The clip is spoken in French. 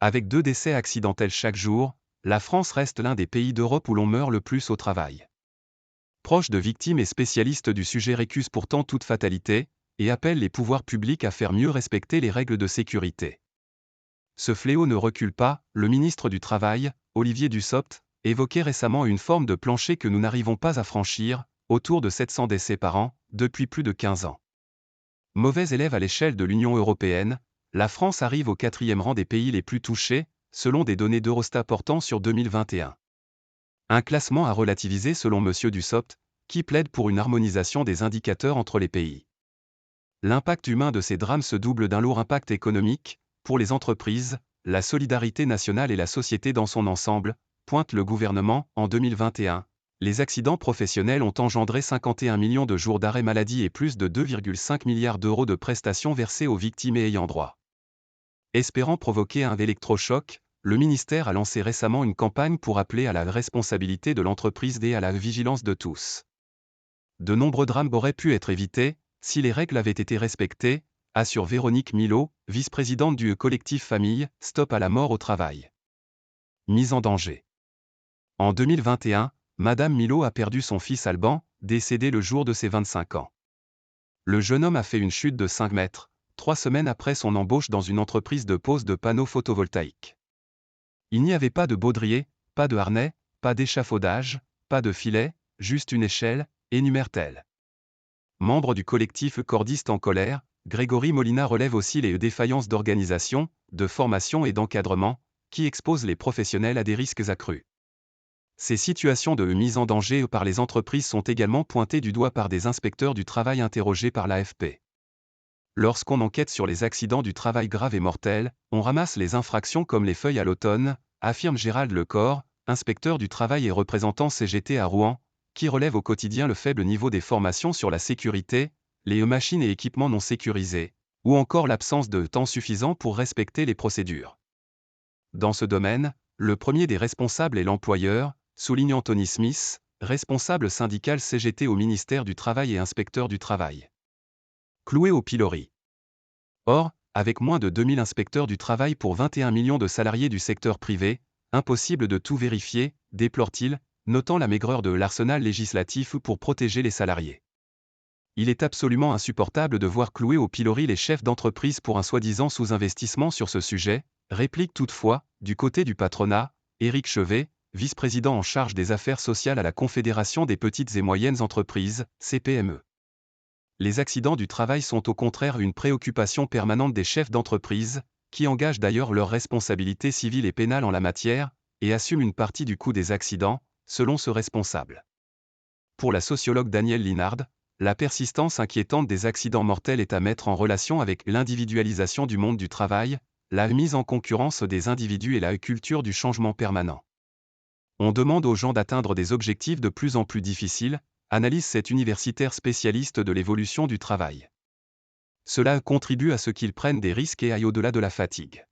Avec 2 décès accidentels chaque jour, la France reste l'un des pays d'Europe où l'on meurt le plus au travail. Proche de victimes et spécialiste du sujet récuse pourtant toute fatalité, et appelle les pouvoirs publics à faire mieux respecter les règles de sécurité. Ce fléau ne recule pas, le ministre du Travail, Olivier Dussopt, évoquait récemment une forme de plancher que nous n'arrivons pas à franchir, autour de 700 décès par an, depuis plus de 15 ans. Mauvais élève à l'échelle de l'Union européenne, la France arrive au 4e rang des pays les plus touchés, selon des données d'Eurostat portant sur 2021. Un classement à relativiser selon M. Dussopt, qui plaide pour une harmonisation des indicateurs entre les pays. L'impact humain de ces drames se double d'un lourd impact économique, pour les entreprises, la solidarité nationale et la société dans son ensemble, pointe le gouvernement. En 2021, les accidents professionnels ont engendré 51 millions de jours d'arrêt maladie et plus de 2,5 milliards d'euros de prestations versées aux victimes et ayants droit. Espérant provoquer un électrochoc, le ministère a lancé récemment une campagne pour appeler à la responsabilité de l'entreprise et à la vigilance de tous. De nombreux drames auraient pu être évités, si les règles avaient été respectées, assure Véronique Milot, vice-présidente du collectif Famille, Stop à la mort au travail. Mise en danger. En 2021, Madame Milot a perdu son fils Alban, décédé le jour de ses 25 ans. Le jeune homme a fait une chute de 5 mètres, 3 semaines après son embauche dans une entreprise de pose de panneaux photovoltaïques. Il n'y avait pas de baudrier, pas de harnais, pas d'échafaudage, pas de filet, juste une échelle, énumère-t-elle. Membre du collectif Cordistes en colère, Grégory Molina relève aussi les défaillances d'organisation, de formation et d'encadrement, qui exposent les professionnels à des risques accrus. Ces situations de mise en danger par les entreprises sont également pointées du doigt par des inspecteurs du travail interrogés par l'AFP. Lorsqu'on enquête sur les accidents du travail graves et mortels, on ramasse les infractions comme les feuilles à l'automne, affirme Gérald Lecor, inspecteur du travail et représentant CGT à Rouen, qui relève au quotidien le faible niveau des formations sur la sécurité, les machines et équipements non sécurisés, ou encore l'absence de temps suffisant pour respecter les procédures. Dans ce domaine, le premier des responsables est l'employeur, souligne Anthony Smith, responsable syndical CGT au ministère du Travail et inspecteur du travail. Cloué au pilori. Or, avec moins de 2000 inspecteurs du travail pour 21 millions de salariés du secteur privé, impossible de tout vérifier, déplore-t-il, notant la maigreur de l'arsenal législatif pour protéger les salariés. Il est absolument insupportable de voir clouer au pilori les chefs d'entreprise pour un soi-disant sous-investissement sur ce sujet, réplique toutefois, du côté du patronat, Éric Chevet, vice-président en charge des affaires sociales à la Confédération des petites et moyennes entreprises, CPME. Les accidents du travail sont au contraire une préoccupation permanente des chefs d'entreprise, qui engagent d'ailleurs leurs responsabilités civiles et pénales en la matière, et assument une partie du coût des accidents, selon ce responsable. Pour la sociologue Danielle Linard, la persistance inquiétante des accidents mortels est à mettre en relation avec l'individualisation du monde du travail, la mise en concurrence des individus et la culture du changement permanent. On demande aux gens d'atteindre des objectifs de plus en plus difficiles, analyse cet universitaire spécialiste de l'évolution du travail. Cela contribue à ce qu'ils prennent des risques et aillent au-delà de la fatigue.